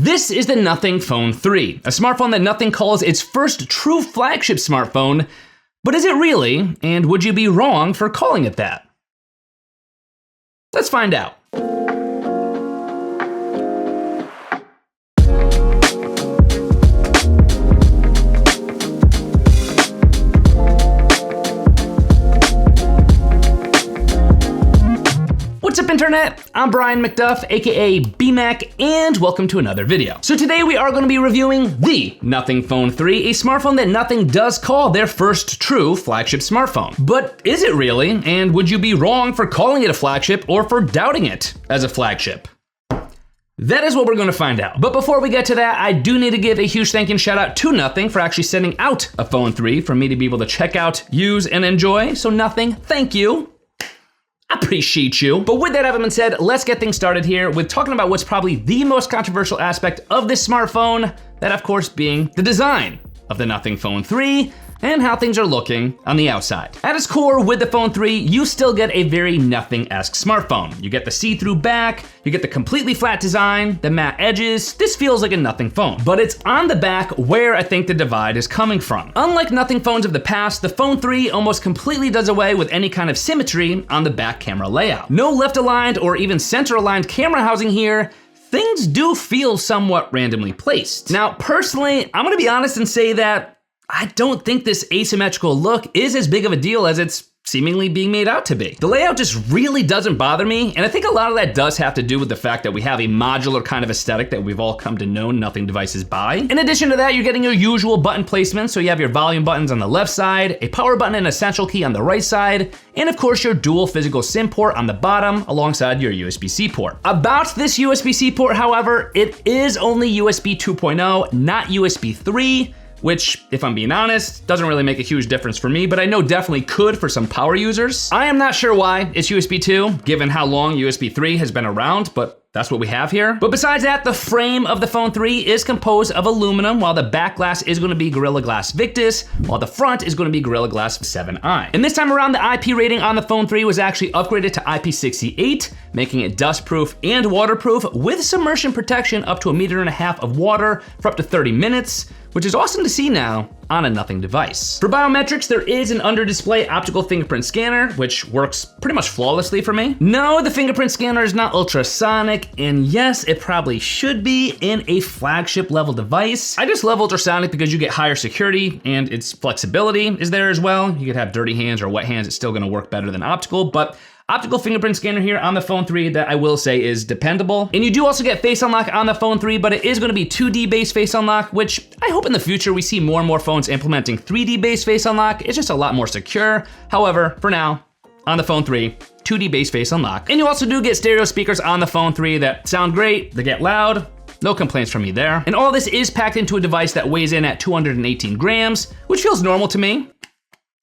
This is the Nothing Phone 3, a smartphone that Nothing calls its first true flagship smartphone. But is it really? And would you be wrong for calling it that? Let's find out. What's up, Internet? I'm Brian MacDuff, aka BMac, and welcome to another video. So today we are going to be reviewing the Nothing Phone 3, a smartphone that Nothing does call their first true flagship smartphone. But is it really? And would you be wrong for calling it a flagship or for doubting it as a flagship? That is what we're going to find out. But before we get to that, I do need to give a huge thank you and shout out to Nothing for actually sending out a Phone 3 for me to be able to check out, use, and enjoy. So Nothing, thank you. Appreciate you. But with that having been said, let's get things started here with talking about what's probably the most controversial aspect of this smartphone, that of course being the design of the Nothing Phone 3 and how things are looking on the outside. At its core, with the Phone 3, you still get a very Nothing-esque smartphone. You get the see-through back, you get the completely flat design, the matte edges. This feels like a Nothing phone, but it's on the back where I think the divide is coming from. Unlike Nothing phones of the past, the Phone 3 almost completely does away with any kind of symmetry on the back camera layout. No left-aligned or even center-aligned camera housing here. Things do feel somewhat randomly placed. Now, personally, I'm gonna be honest and say that I don't think this asymmetrical look is as big of a deal as it's seemingly being made out to be. The layout just really doesn't bother me, and I think a lot of that does have to do with the fact that we have a modular kind of aesthetic that we've all come to know Nothing devices by. In addition to that, you're getting your usual button placement, so you have your volume buttons on the left side, a power button and essential key on the right side, and of course your dual physical SIM port on the bottom alongside your USB-C port. About this USB-C port, however, it is only USB 2.0, not USB 3, which, if I'm being honest, doesn't really make a huge difference for me, but I know definitely could for some power users. I am not sure why it's USB 2, given how long USB 3 has been around, but that's what we have here. But besides that, the frame of the Phone 3 is composed of aluminum, while the back glass is gonna be Gorilla Glass Victus, while the front is gonna be Gorilla Glass 7i. And this time around, the IP rating on the Phone 3 was actually upgraded to IP68, making it dustproof and waterproof with submersion protection up to 1.5 meters of water for up to 30 minutes, which is awesome to see now on a Nothing device. For biometrics, there is an under-display optical fingerprint scanner, which works pretty much flawlessly for me. No, the fingerprint scanner is not ultrasonic, and yes, it probably should be in a flagship level device. I just love ultrasonic because you get higher security and its flexibility is there as well. You could have dirty hands or wet hands, it's still gonna work better than optical, but optical fingerprint scanner here on the Phone 3 that I will say is dependable. And you do also get face unlock on the Phone 3, but it is gonna be 2D based face unlock, which I hope in the future we see more and more phones implementing 3D based face unlock. It's just a lot more secure. However, for now, on the Phone 3, 2D based face unlock. And you also do get stereo speakers on the Phone 3 that sound great, they get loud. No complaints from me there. And all this is packed into a device that weighs in at 218 grams, which feels normal to me.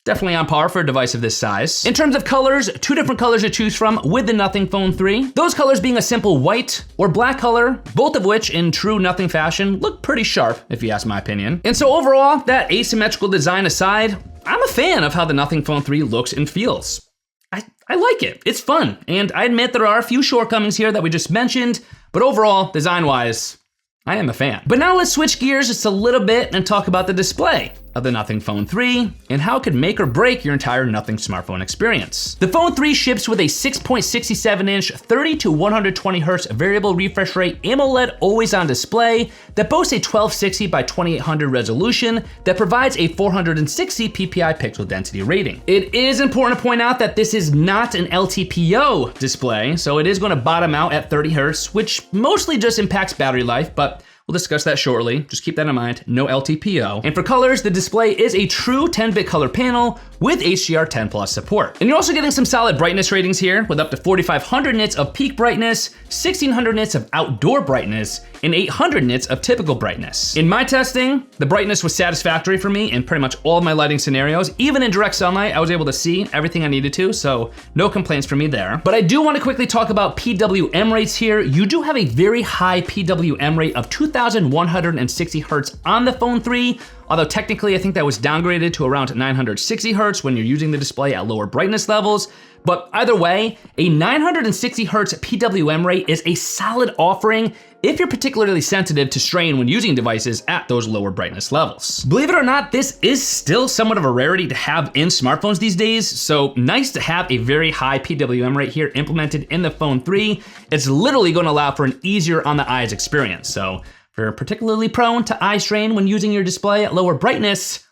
Definitely on par for a device of this size. In terms of colors, 2 different colors to choose from with the Nothing Phone 3. Those colors being a simple white or black color, both of which in true Nothing fashion look pretty sharp if you ask my opinion. And so overall, that asymmetrical design aside, I'm a fan of how the Nothing Phone 3 looks and feels. I like it, it's fun. And I admit there are a few shortcomings here that we just mentioned, but overall, design-wise, I am a fan. But now let's switch gears just a little bit and talk about the display of the Nothing Phone 3 and how it could make or break your entire Nothing smartphone experience. The Phone 3 ships with a 6.67-inch 30 to 120 hertz variable refresh rate AMOLED always-on display that boasts a 1260 by 2800 resolution that provides a 460 ppi pixel density rating. It is important to point out that this is not an LTPO display, so it is going to bottom out at 30 hertz, which mostly just impacts battery life, but we'll discuss that shortly. Just keep that in mind, no LTPO. And for colors, the display is a true 10-bit color panel with HDR10+ support. And you're also getting some solid brightness ratings here with up to 4500 nits of peak brightness, 1600 nits of outdoor brightness, and 800 nits of typical brightness. In my testing, the brightness was satisfactory for me in pretty much all of my lighting scenarios. Even in direct sunlight, I was able to see everything I needed to, so no complaints from me there. But I do want to quickly talk about PWM rates here. You do have a very high PWM rate of 2160 hertz on the Phone 3, although technically I think that was downgraded to around 960 Hz when you're using the display at lower brightness levels. But either way, a 960 Hz PWM rate is a solid offering if you're particularly sensitive to strain when using devices at those lower brightness levels. Believe it or not, this is still somewhat of a rarity to have in smartphones these days, so nice to have a very high PWM rate here implemented in the Phone 3. It's literally going to allow for an easier on the eyes experience. So if you're particularly prone to eye strain when using your display at lower brightness,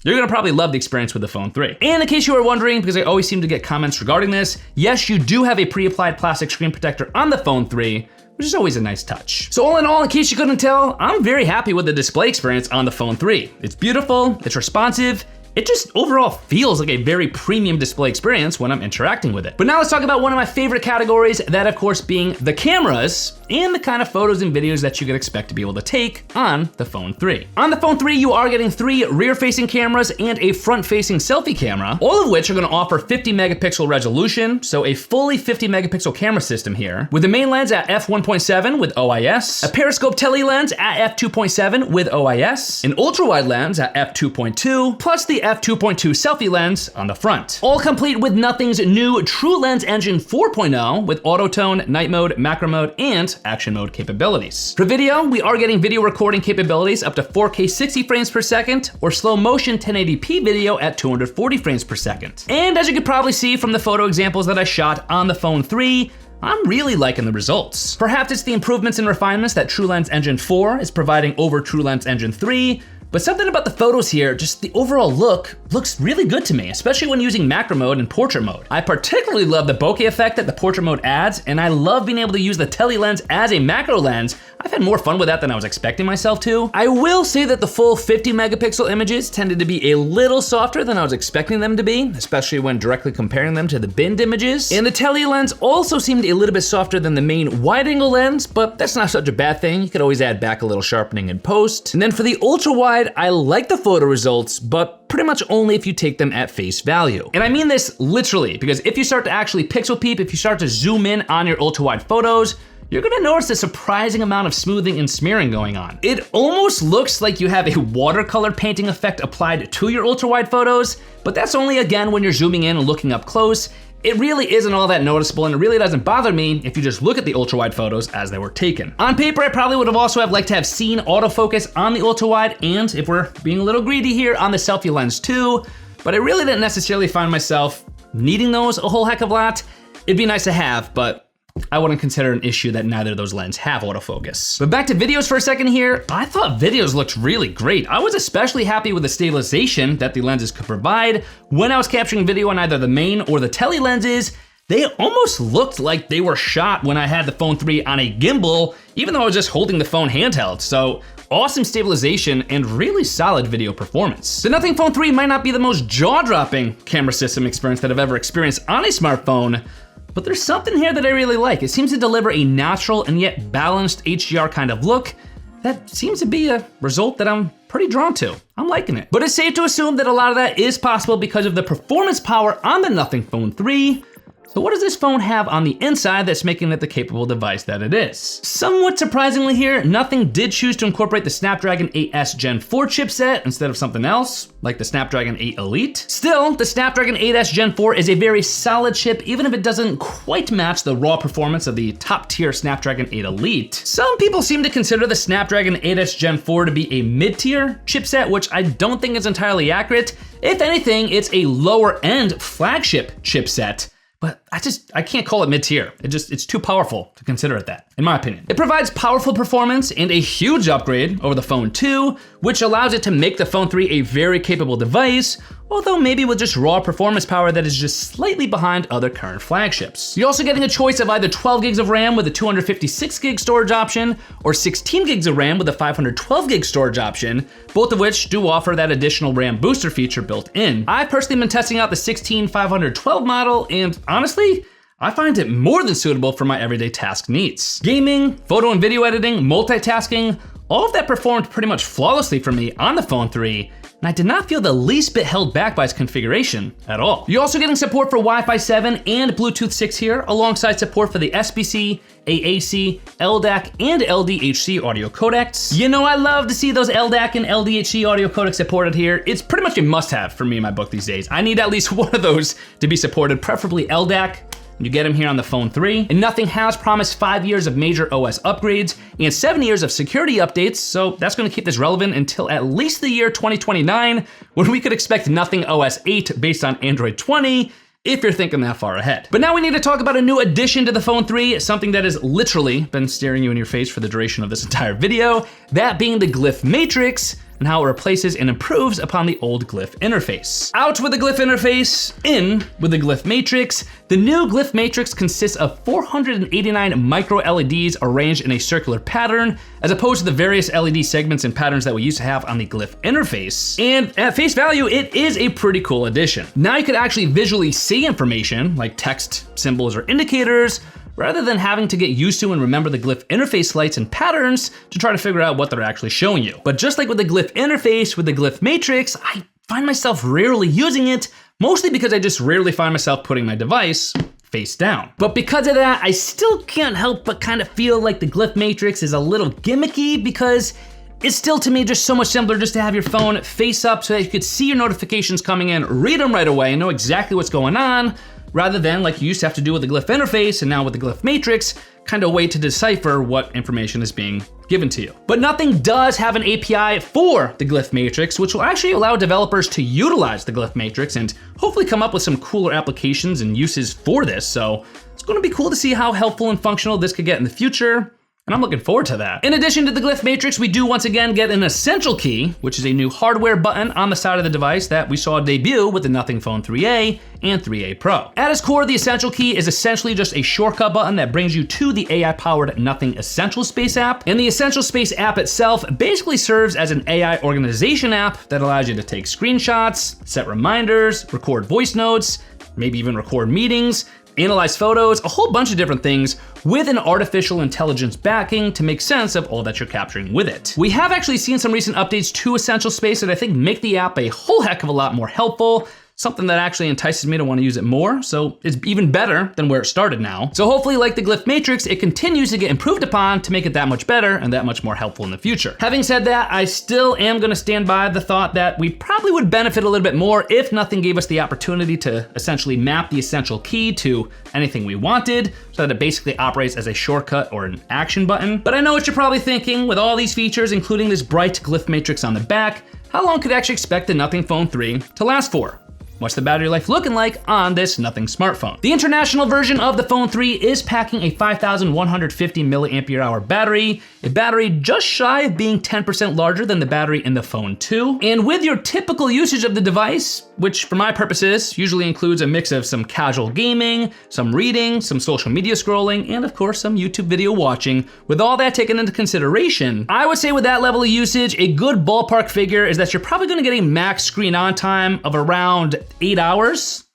you're gonna probably love the experience with the Phone 3. And in case you were wondering, because I always seem to get comments regarding this, yes, you do have a pre-applied plastic screen protector on the Phone 3, which is always a nice touch. So all in all, in case you couldn't tell, I'm very happy with the display experience on the Phone 3. It's beautiful, it's responsive, it just overall feels like a very premium display experience when I'm interacting with it. But now let's talk about one of my favorite categories, that of course being the cameras and the kind of photos and videos that you could expect to be able to take on the Phone 3. On the Phone 3, you are getting 3 rear-facing cameras and a front-facing selfie camera, all of which are gonna offer 50 megapixel resolution, so a fully 50 megapixel camera system here, with the main lens at f1.7 with OIS, a periscope tele lens at f2.7 with OIS, an ultra-wide lens at f2.2, plus the f2.2 selfie lens on the front. All complete with Nothing's new True Lens Engine 4.0 with autotone, night mode, macro mode, and action mode capabilities. For video, we are getting video recording capabilities up to 4K 60 frames per second, or slow motion 1080p video at 240 frames per second. And as you could probably see from the photo examples that I shot on the Phone 3, I'm really liking the results. Perhaps it's the improvements and refinements that True Lens Engine 4 is providing over True Lens Engine 3, but something about the photos here, just the overall look, looks really good to me, especially when using macro mode and portrait mode. I particularly love the bokeh effect that the portrait mode adds, and I love being able to use the tele lens as a macro lens. I've had more fun with that than I was expecting myself to. I will say that the full 50 megapixel images tended to be a little softer than I was expecting them to be, especially when directly comparing them to the binned images. And the tele lens also seemed a little bit softer than the main wide angle lens, but that's not such a bad thing. You could always add back a little sharpening in post. And then for the ultra wide, I like the photo results, but pretty much only if you take them at face value. And I mean this literally, because if you start to actually pixel peep, if you start to zoom in on your ultra wide photos, you're gonna notice a surprising amount of smoothing and smearing going on. It almost looks like you have a watercolor painting effect applied to your ultra wide photos, but that's only again when you're zooming in and looking up close. It really isn't all that noticeable, and it really doesn't bother me if you just look at the ultra wide photos as they were taken. On paper, I probably would have also liked to have seen autofocus on the ultra wide, and if we're being a little greedy here, on the selfie lens too, but I really didn't necessarily find myself needing those a whole heck of a lot. It'd be nice to have, but I wouldn't consider an issue that neither of those lenses have autofocus. But back to videos for a second here, I thought videos looked really great. I was especially happy with the stabilization that the lenses could provide. When I was capturing video on either the main or the tele lenses, they almost looked like they were shot when I had the Phone 3 on a gimbal, even though I was just holding the phone handheld. So awesome stabilization and really solid video performance. The Nothing Phone 3 might not be the most jaw-dropping camera system experience that I've ever experienced on a smartphone, but there's something here that I really like. It seems to deliver a natural and yet balanced HDR kind of look that seems to be a result that I'm pretty drawn to. I'm liking it. But it's safe to assume that a lot of that is possible because of the performance power on the Nothing Phone 3. So what does this phone have on the inside that's making it the capable device that it is? Somewhat surprisingly here, Nothing did choose to incorporate the Snapdragon 8S Gen 4 chipset instead of something else, like the Snapdragon 8 Elite. Still, the Snapdragon 8S Gen 4 is a very solid chip, even if it doesn't quite match the raw performance of the top-tier Snapdragon 8 Elite. Some people seem to consider the Snapdragon 8S Gen 4 to be a mid-tier chipset, which I don't think is entirely accurate. If anything, it's a lower-end flagship chipset. But I can't call it mid-tier. It's too powerful to consider it that, in my opinion. It provides powerful performance and a huge upgrade over the Phone 2, which allows it to make the Phone 3 a very capable device, although maybe with just raw performance power that is just slightly behind other current flagships. You're also getting a choice of either 12 gigs of RAM with a 256 gig storage option, or 16 gigs of RAM with a 512 gig storage option, both of which do offer that additional RAM booster feature built in. I've personally been testing out the 16/512 model, and honestly, I find it more than suitable for my everyday task needs. Gaming, photo and video editing, multitasking, all of that performed pretty much flawlessly for me on the Phone 3, and I did not feel the least bit held back by its configuration at all. You're also getting support for Wi-Fi 7 and Bluetooth 6 here, alongside support for the SBC, AAC, LDAC, and LDHC audio codecs. You know, I love to see those LDAC and LDHC audio codecs supported here. It's pretty much a must-have for me in my book these days. I need at least one of those to be supported, preferably LDAC. You get them here on the Phone 3. And Nothing has promised 5 years of major OS upgrades and 7 years of security updates, so that's gonna keep this relevant until at least the year 2029, when we could expect Nothing OS 8 based on Android 20, if you're thinking that far ahead. But now we need to talk about a new addition to the Phone 3, something that has literally been staring you in your face for the duration of this entire video, that being the Glyph Matrix, and how it replaces and improves upon the old Glyph Interface. Out with the Glyph Interface, in with the Glyph Matrix. The new Glyph Matrix consists of 489 micro LEDs arranged in a circular pattern, as opposed to the various LED segments and patterns that we used to have on the Glyph Interface. And at face value, it is a pretty cool addition. Now you could actually visually see information, like text, symbols, or indicators, rather than having to get used to and remember the Glyph Interface lights and patterns to try to figure out what they're actually showing you. But just like with the Glyph Interface, with the Glyph Matrix, I find myself rarely using it, mostly because I just rarely find myself putting my device face down. But because of that, I still can't help but kind of feel like the Glyph Matrix is a little gimmicky, because it's still, to me, just so much simpler just to have your phone face up so that you could see your notifications coming in, read them right away, and know exactly what's going on, rather than like you used to have to do with the Glyph Interface and now with the Glyph Matrix, kind of wait to decipher what information is being given to you. But Nothing does have an API for the Glyph Matrix, which will actually allow developers to utilize the Glyph Matrix and hopefully come up with some cooler applications and uses for this. So it's gonna be cool to see how helpful and functional this could get in the future, and I'm looking forward to that. In addition to the Glyph Matrix, we do once again get an Essential Key, which is a new hardware button on the side of the device that we saw debut with the Nothing Phone 3A and 3A Pro. At its core, the Essential Key is essentially just a shortcut button that brings you to the AI-powered Nothing Essential Space app. And the Essential Space app itself basically serves as an AI organization app that allows you to take screenshots, set reminders, record voice notes, maybe even record meetings, analyze photos, a whole bunch of different things with an artificial intelligence backing to make sense of all that you're capturing with it. We have actually seen some recent updates to Essential Space that I think make the app a whole heck of a lot more helpful, something that actually entices me to want to use it more, so it's even better than where it started now. So hopefully, like the Glyph Matrix, it continues to get improved upon to make it that much better and that much more helpful in the future. Having said that, I still am gonna stand by the thought that we probably would benefit a little bit more if Nothing gave us the opportunity to essentially map the Essential Key to anything we wanted, so that it basically operates as a shortcut or an action button. But I know what you're probably thinking, with all these features, including this bright Glyph Matrix on the back, how long could you actually expect the Nothing Phone 3 to last for? What's the battery life looking like on this Nothing smartphone? The international version of the Phone 3 is packing a 5,150 milliampere hour battery, a battery just shy of being 10% larger than the battery in the Phone 2. And with your typical usage of the device, which for my purposes usually includes a mix of some casual gaming, some reading, some social media scrolling, and of course some YouTube video watching, with all that taken into consideration, I would say with that level of usage, a good ballpark figure is that you're probably gonna get a max screen on time of around 8 hours,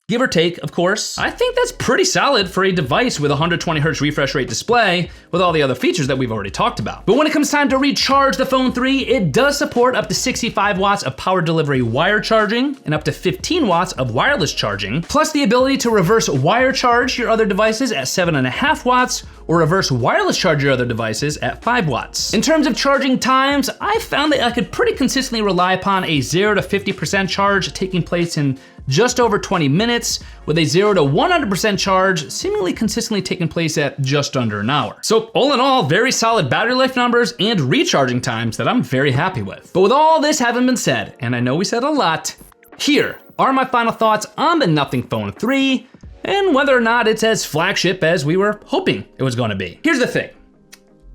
give or take, of course. I think that's pretty solid for a device with a 120 Hz refresh rate display with all the other features that we've already talked about. But when it comes time to recharge the Phone 3, it does support up to 65 watts of power delivery wire charging and up to 15 watts of wireless charging, plus the ability to reverse wire charge your other devices at 7.5 watts or reverse wireless charge your other devices at 5 watts. In terms of charging times, I found that I could pretty consistently rely upon a 0 to 50% charge taking place in just over 20 minutes, with a 0 to 100% charge seemingly consistently taking place at just under an hour. So all in all, very solid battery life numbers and recharging times that I'm very happy with. But with all this having been said, and I know we said a lot, here are my final thoughts on the Nothing Phone 3 and whether or not it's as flagship as we were hoping it was going to be. Here's the thing.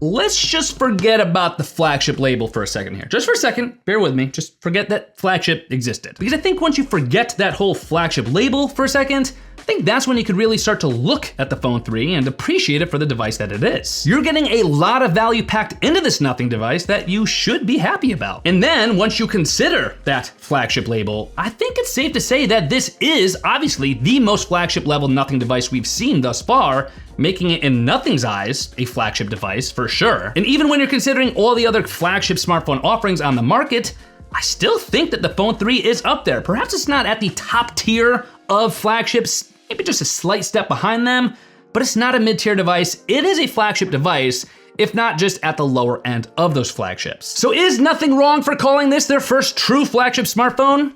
Let's just forget about the flagship label for a second here. Just for a second, bear with me, just forget that flagship existed. Because I think once you forget that whole flagship label for a second, I think that's when you could really start to look at the Phone 3 and appreciate it for the device that it is. You're getting a lot of value packed into this nothing device that you should be happy about. And then once you consider that flagship label, I think it's safe to say that this is obviously the most flagship level nothing device we've seen thus far, making it in nothing's eyes a flagship device for sure. And even when you're considering all the other flagship smartphone offerings on the market, I still think that the Phone 3 is up there. Perhaps it's not at the top tier of flagships, maybe just a slight step behind them, but it's not a mid-tier device. It is a flagship device, if not just at the lower end of those flagships. So is nothing wrong for calling this their first true flagship smartphone?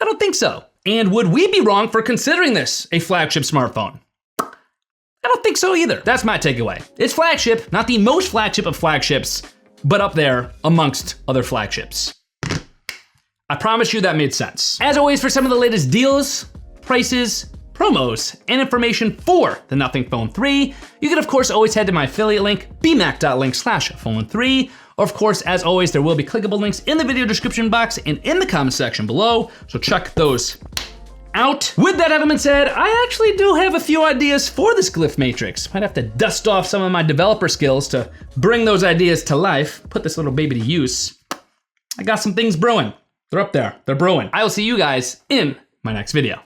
I don't think so. And would we be wrong for considering this a flagship smartphone? I don't think so either. That's my takeaway. It's flagship, not the most flagship of flagships, but up there amongst other flagships. I promise you that made sense. As always, for some of the latest deals, prices, promos, and information for the Nothing Phone 3, you can of course always head to my affiliate link, bmac.link/phone3, or of course, as always, there will be clickable links in the video description box and in the comment section below, so check those out. With that having been said, I actually do have a few ideas for this Glyph Matrix. Might have to dust off some of my developer skills to bring those ideas to life, put this little baby to use. I got some things brewing. They're up there, they're brewing. I will see you guys in my next video.